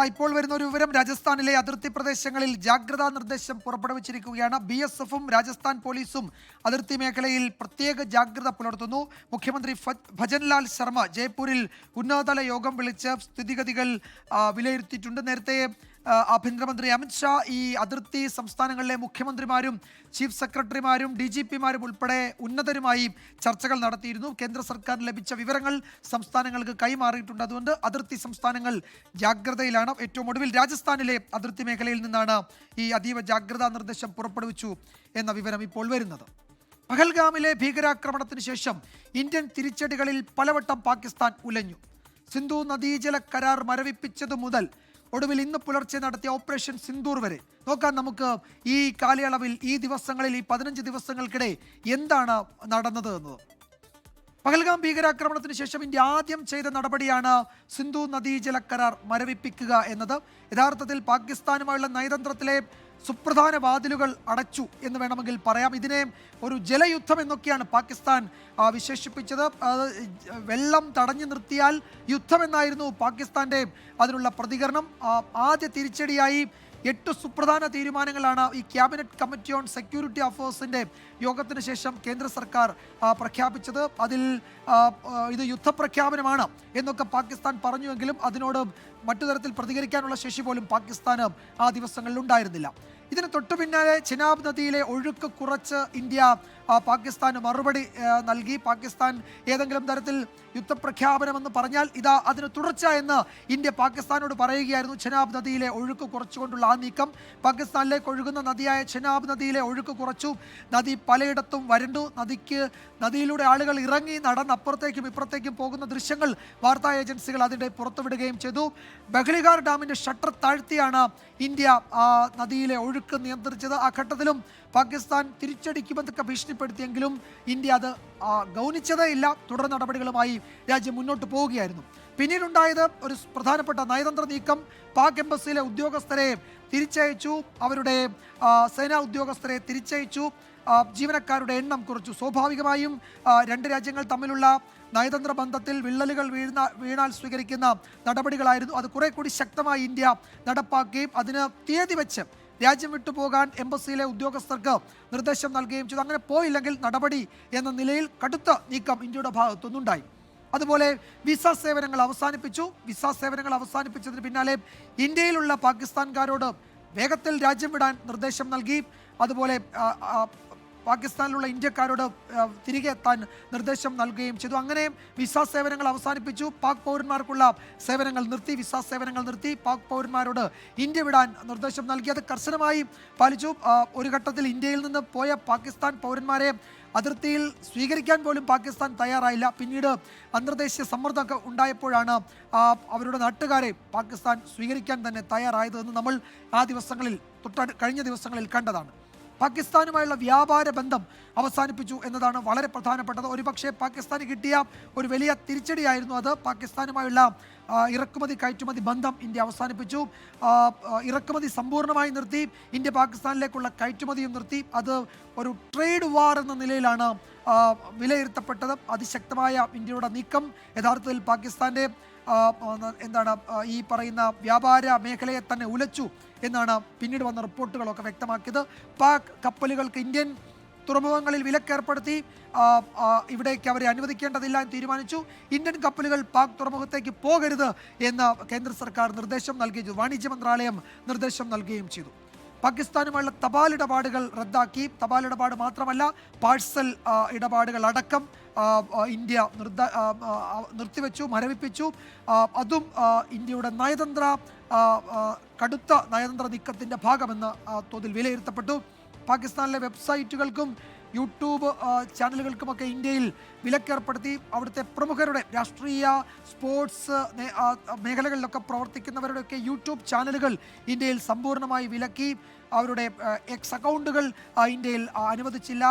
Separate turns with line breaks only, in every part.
ഇപ്പോൾ വരുന്ന ഒരു വിവരം, രാജസ്ഥാനിലെ അതിർത്തി പ്രദേശങ്ങളിൽ ജാഗ്രതാ നിർദ്ദേശം പുറപ്പെടുവിച്ചിരിക്കുകയാണ്. BSFും രാജസ്ഥാൻ പോലീസും അതിർത്തി മേഖലയിൽ പ്രത്യേക ജാഗ്രത പുലർത്തുന്നു. മുഖ്യമന്ത്രി ഭജൻലാൽ ശർമ്മ ജയ്പൂരിൽ ഉന്നതതല യോഗം വിളിച്ച് സ്ഥിതിഗതികൾ വിലയിരുത്തിയിട്ടുണ്ട്. നേരത്തെ ആഭ്യന്തരമന്ത്രി അമിത്ഷാ ഈ അതിർത്തി സംസ്ഥാനങ്ങളിലെ മുഖ്യമന്ത്രിമാരും ചീഫ് സെക്രട്ടറിമാരും DGPമാരും ഉൾപ്പെടെ ഉന്നതരുമായി ചർച്ചകൾ നടത്തിയിരുന്നു. കേന്ദ്ര സർക്കാരിന് ലഭിച്ച വിവരങ്ങൾ സംസ്ഥാനങ്ങൾക്ക് കൈമാറിയിട്ടുണ്ട്. അതുകൊണ്ട് അതിർത്തി സംസ്ഥാനങ്ങൾ ജാഗ്രതയിലാണ്. ഏറ്റവും ഒടുവിൽ രാജസ്ഥാനിലെ അതിർത്തി മേഖലയിൽ നിന്നാണ് ഈ അതീവ ജാഗ്രതാ നിർദ്ദേശം പുറപ്പെടുവിച്ചു എന്ന വിവരം ഇപ്പോൾ വരുന്നത്. പഹൽഗാമിലെ ഭീകരാക്രമണത്തിന് ശേഷം ഇന്ത്യൻ തിരിച്ചടികളിൽ പലവട്ടം പാകിസ്ഥാൻ ഉലഞ്ഞു. സിന്ധു നദീജല കരാർ മരവിപ്പിച്ചതു മുതൽ ഒടുവിൽ ഇന്ന് പുലർച്ചെ നടത്തിയ ഓപ്പറേഷൻ സിന്ദൂർ വരെ നോക്കാൻ നമുക്ക് ഈ കാലയളവിൽ, ഈ ദിവസങ്ങളിൽ, ഈ 15 ദിവസങ്ങൾക്കിടെ എന്താണ് നടന്നത് എന്നത്. പഹൽഗാം ഭീകരാക്രമണത്തിന് ശേഷം ഇന്ത്യ ആദ്യം ചെയ്ത നടപടിയാണ് സിന്ധു നദീജല കരാർ മരവിപ്പിക്കുക എന്നത്. യഥാർത്ഥത്തിൽ പാകിസ്ഥാനുമായുള്ള നയതന്ത്രത്തിലെ സുപ്രധാന വാതിലുകൾ അടച്ചു എന്ന് വേണമെങ്കിൽ പറയാം. ഇതിനെ ഒരു ജലയുദ്ധം എന്നൊക്കെയാണ് പാകിസ്ഥാൻ വിശേഷിപ്പിച്ചത്. വെള്ളം തടഞ്ഞു നിർത്തിയാൽ യുദ്ധമെന്നായിരുന്നു പാകിസ്ഥാൻ്റെ അതിനുള്ള പ്രതികരണം. ആദ്യ തിരിച്ചടിയായി 8 സുപ്രധാന തീരുമാനങ്ങളാണ് ഈ ക്യാബിനറ്റ് കമ്മിറ്റി ഓൺ സെക്യൂരിറ്റി അഫയേഴ്സിൻ്റെ യോഗത്തിന് ശേഷം കേന്ദ്ര സർക്കാർ പ്രഖ്യാപിച്ചത്. അതിൽ ഇത് യുദ്ധപ്രഖ്യാപനമാണ് എന്നൊക്കെ പാകിസ്ഥാൻ പറഞ്ഞുവെങ്കിലും അതിനോട് മറ്റു തരത്തിൽ പ്രതികരിക്കാനുള്ള ശേഷി പോലും പാകിസ്ഥാന് ആ ദിവസങ്ങളിൽ ഉണ്ടായിരുന്നില്ല. ഇതിന് തൊട്ടു പിന്നാലെ ചെനാബ് നദിയിലെ ഒഴുക്ക് കുറച്ച് ഇന്ത്യ പാകിസ്ഥാന് മറുപടി നൽകി. പാകിസ്ഥാൻ ഏതെങ്കിലും തരത്തിൽ യുദ്ധപ്രഖ്യാപനമെന്ന് പറഞ്ഞാൽ ഇതാ അതിന് തുടർച്ച എന്ന് ഇന്ത്യ പാകിസ്ഥാനോട് പറയുകയായിരുന്നു. ചെനാബ് നദിയിലെ ഒഴുക്ക് കുറച്ചുകൊണ്ടുള്ള ആ നീക്കം, പാകിസ്ഥാനിലേക്ക് ഒഴുകുന്ന നദിയായ ചെനാബ് നദിയിലെ ഒഴുക്ക് കുറച്ചു. നദി പലയിടത്തും വരണ്ടു. നദിയിലൂടെ ആളുകൾ ഇറങ്ങി നടന്ന് അപ്പുറത്തേക്കും ഇപ്പുറത്തേക്കും പോകുന്ന ദൃശ്യങ്ങൾ വാർത്താ ഏജൻസികൾ അതിൻ്റെ പുറത്തുവിടുകയും ചെയ്തു. ബഹ്ലിഗാർ ഡാമിൻ്റെ ഷട്ടർ താഴ്ത്തിയാണ് ഇന്ത്യ നദിയിലെ ഒഴുക്ക് നിയന്ത്രിച്ചത്. ആ ഘട്ടത്തിലും പാകിസ്ഥാൻ തിരിച്ചടിക്കുമെന്നൊക്കെ ഭീഷണിപ്പെടുത്തിയെങ്കിലും ഇന്ത്യ അത് ഗൗനിച്ചതേ ഇല്ല. തുടർ നടപടികളുമായി രാജ്യം മുന്നോട്ട് പോവുകയായിരുന്നു. പിന്നീടുണ്ടായത് ഒരു പ്രധാനപ്പെട്ട നയതന്ത്ര നീക്കം. പാക് എംബസിയിലെ ഉദ്യോഗസ്ഥരെ തിരിച്ചയച്ചു. അവരുടെ സേനാ ഉദ്യോഗസ്ഥരെ തിരിച്ചയച്ചു. ജീവനക്കാരുടെ എണ്ണം കുറച്ചു. സ്വാഭാവികമായും രണ്ട് രാജ്യങ്ങൾ തമ്മിലുള്ള നയതന്ത്ര ബന്ധത്തിൽ വിള്ളലുകൾ വീണാൽ സ്വീകരിക്കുന്ന നടപടികളായിരുന്നു. അത് കുറെ കൂടി ശക്തമായി ഇന്ത്യ നടപ്പാക്കുകയും അതിന് തീയതി വെച്ച് രാജ്യം വിട്ടുപോകാൻ എംബസിയിലെ ഉദ്യോഗസ്ഥർക്ക് നിർദ്ദേശം നൽകുകയും ചെയ്തു. അങ്ങനെ പോയില്ലെങ്കിൽ നടപടി എന്ന നിലയിൽ കടുത്ത നീക്കം ഇന്ത്യയുടെ ഭാഗത്തുനിന്നുണ്ടായി. അതുപോലെ വിസ സേവനങ്ങൾ അവസാനിപ്പിച്ചു. വിസ സേവനങ്ങൾ അവസാനിപ്പിച്ചതിന് പിന്നാലെ ഇന്ത്യയിലുള്ള പാകിസ്ഥാൻകാരോട് വേഗത്തിൽ രാജ്യം വിടാൻ നിർദ്ദേശം നൽകി. അതുപോലെ പാകിസ്ഥാനിലുള്ള ഇന്ത്യക്കാരോട് തിരികെ എത്താൻ നിർദ്ദേശം നൽകുകയും ചെയ്തു. അങ്ങനെ വിസ സേവനങ്ങൾ അവസാനിപ്പിച്ചു. പാക് പൗരന്മാർക്കുള്ള സേവനങ്ങൾ നിർത്തി, വിസ സേവനങ്ങൾ നിർത്തി. പാക് പൗരന്മാരോട് ഇന്ത്യ വിടാൻ നിർദ്ദേശം നൽകി. അത് കർശനമായി പാലിച്ചു. ഒരു ഘട്ടത്തിൽ ഇന്ത്യയിൽ നിന്ന് പോയ പാകിസ്ഥാൻ പൗരന്മാരെ അതിർത്തിയിൽ സ്വീകരിക്കാൻ പോലും പാകിസ്ഥാൻ തയ്യാറായില്ല. പിന്നീട് അന്തർദേശീയ സമ്മർദ്ദമൊക്കെ ഉണ്ടായപ്പോഴാണ് അവരുടെ നാട്ടുകാരെ പാകിസ്ഥാൻ സ്വീകരിക്കാൻ തന്നെ തയ്യാറായതെന്ന് നമ്മൾ ആ ദിവസങ്ങളിൽ കഴിഞ്ഞ ദിവസങ്ങളിൽ കണ്ടതാണ്. പാകിസ്ഥാനുമായുള്ള വ്യാപാര ബന്ധം അവസാനിപ്പിച്ചു എന്നതാണ് വളരെ പ്രധാനപ്പെട്ടത്. ഒരുപക്ഷെ പാകിസ്ഥാന് കിട്ടിയ ഒരു വലിയ തിരിച്ചടിയായിരുന്നു അത്. പാകിസ്ഥാനുമായുള്ള ഇറക്കുമതി കയറ്റുമതി ബന്ധം ഇന്ത്യ അവസാനിപ്പിച്ചു. ഇറക്കുമതി സമ്പൂർണ്ണമായി നിർത്തി. ഇന്ത്യ പാകിസ്ഥാനിലേക്കുള്ള കയറ്റുമതിയും നിർത്തി. അത് ഒരു ട്രേഡ് വാർ എന്ന നിലയിലാണ് വിലയിരുത്തപ്പെട്ടത്. അതിശക്തമായ ഇന്ത്യയുടെ നീക്കം യഥാർത്ഥത്തിൽ പാകിസ്ഥാൻ്റെ ഈ പറയുന്ന വ്യാപാര മേഖലയെ തന്നെ ഉലച്ചു എന്നാണ് പിന്നീട് വന്ന റിപ്പോർട്ടുകളൊക്കെ വ്യക്തമാക്കിയത്. പാക് കപ്പലുകൾക്ക് ഇന്ത്യൻ തുറമുഖങ്ങളിൽ വിലക്കേർപ്പെടുത്തി. ഇവിടേക്ക് അവരെ അനുവദിക്കേണ്ടതില്ല എന്ന് തീരുമാനിച്ചു. ഇന്ത്യൻ കപ്പലുകൾ പാക് തുറമുഖത്തേക്ക് പോകരുത് എന്ന് കേന്ദ്ര സർക്കാർ നിർദ്ദേശം നൽകുകയും ചെയ്തു. വാണിജ്യ മന്ത്രാലയം നിർദ്ദേശം നൽകുകയും ചെയ്തു. പാകിസ്ഥാനുമായുള്ള തപാൽ ഇടപാടുകൾ റദ്ദാക്കി. തപാൽ ഇടപാട് മാത്രമല്ല, പാഴ്സൽ ഇടപാടുകൾ അടക്കം ഇന്ത്യ നിർത്തിവെച്ചു, മരവിപ്പിച്ചു. അതും ഇന്ത്യയുടെ കടുത്ത നയതന്ത്ര നീക്കത്തിൻ്റെ ഭാഗമെന്ന് തോതിൽ വിലയിരുത്തപ്പെട്ടു. പാകിസ്ഥാനിലെ വെബ്സൈറ്റുകൾക്കും യൂട്യൂബ് ചാനലുകൾക്കുമൊക്കെ ഇന്ത്യയിൽ വിലക്കേർപ്പെടുത്തി. അവിടുത്തെ പ്രമുഖരുടെ രാഷ്ട്രീയ, സ്പോർട്സ് മേഖലകളിലൊക്കെ പ്രവർത്തിക്കുന്നവരുടെയൊക്കെ യൂട്യൂബ് ചാനലുകൾ ഇന്ത്യയിൽ സമ്പൂർണ്ണമായി വിലക്കി. അവരുടെ എക്സ് അക്കൗണ്ടുകൾ ഇന്ത്യയിൽ അനുവദിച്ചില്ല.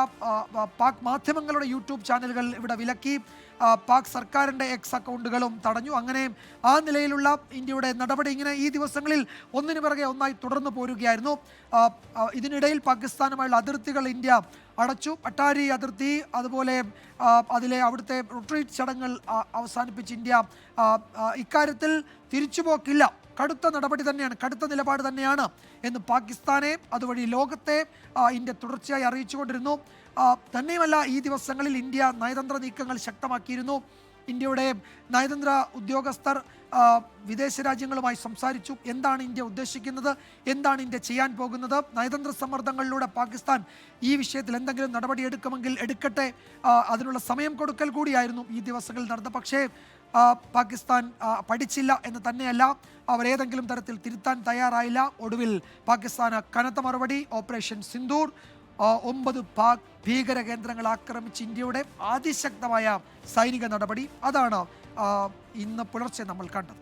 പാക് മാധ്യമങ്ങളുടെ യൂട്യൂബ് ചാനലുകൾ ഇവിടെ വിലക്കി. പാക് സർക്കാരിൻ്റെ എക്സ് അക്കൗണ്ടുകളും തടഞ്ഞു. അങ്ങനെ ആ നിലയിലുള്ള ഇന്ത്യയുടെ നടപടി ഇങ്ങനെ ഈ ദിവസങ്ങളിൽ ഒന്നിനു പിറകെ ഒന്നായി തുടർന്നു പോരുകയായിരുന്നു. ഇതിനിടയിൽ പാകിസ്ഥാനുമായുള്ള അതിർത്തികൾ ഇന്ത്യ അടച്ചു. അട്ടാരി അതിർത്തി, അതുപോലെ അവിടുത്തെ റിട്രീറ്റ് ചടങ്ങുകൾ അവസാനിപ്പിച്ച് ഇന്ത്യ ഇക്കാര്യത്തിൽ തിരിച്ചുപോക്കില്ല കടുത്ത നടപടി തന്നെയാണ്, കടുത്ത നിലപാട് തന്നെയാണ് എന്ന് പാകിസ്ഥാനെ അതുവഴി ലോകത്തെ ഇന്ത്യ തുടർച്ചയായി അറിയിച്ചുകൊണ്ടിരുന്നു. തന്നെയുമല്ല, ഈ ദിവസങ്ങളിൽ ഇന്ത്യ നയതന്ത്ര നീക്കങ്ങൾ ശക്തമാക്കിയിരുന്നു. ഇന്ത്യയുടെ നയതന്ത്ര ഉദ്യോഗസ്ഥർ വിദേശ രാജ്യങ്ങളുമായി സംസാരിച്ചു. എന്താണ് ഇന്ത്യ ഉദ്ദേശിക്കുന്നത്, എന്താണ് ഇന്ത്യ ചെയ്യാൻ പോകുന്നത്, നയതന്ത്ര സമ്മർദ്ദങ്ങളിലൂടെ പാകിസ്ഥാൻ ഈ വിഷയത്തിൽ എന്തെങ്കിലും നടപടിയെടുക്കുമെങ്കിൽ എടുക്കട്ടെ, അതിനുള്ള സമയം കൊടുക്കൽ കൂടിയായിരുന്നു ഈ ദിവസങ്ങളിൽ നടന്നത്. പക്ഷേ പാകിസ്ഥാൻ പഠിച്ചില്ല എന്ന് തന്നെയല്ല, അവരേതെങ്കിലും തരത്തിൽ തിരുത്താൻ തയ്യാറായില്ല. ഒടുവിൽ പാകിസ്ഥാന് കനത്ത മറുപടി. ഓപ്പറേഷൻ സിന്ദൂർ, 9 പാക് ഭീകര കേന്ദ്രങ്ങൾ ആക്രമിച്ച് ഇന്ത്യയുടെ അതിശക്തമായ സൈനിക നടപടി, അതാണ് ഇന്ന് പുലർച്ചെ നമ്മൾ കണ്ടത്.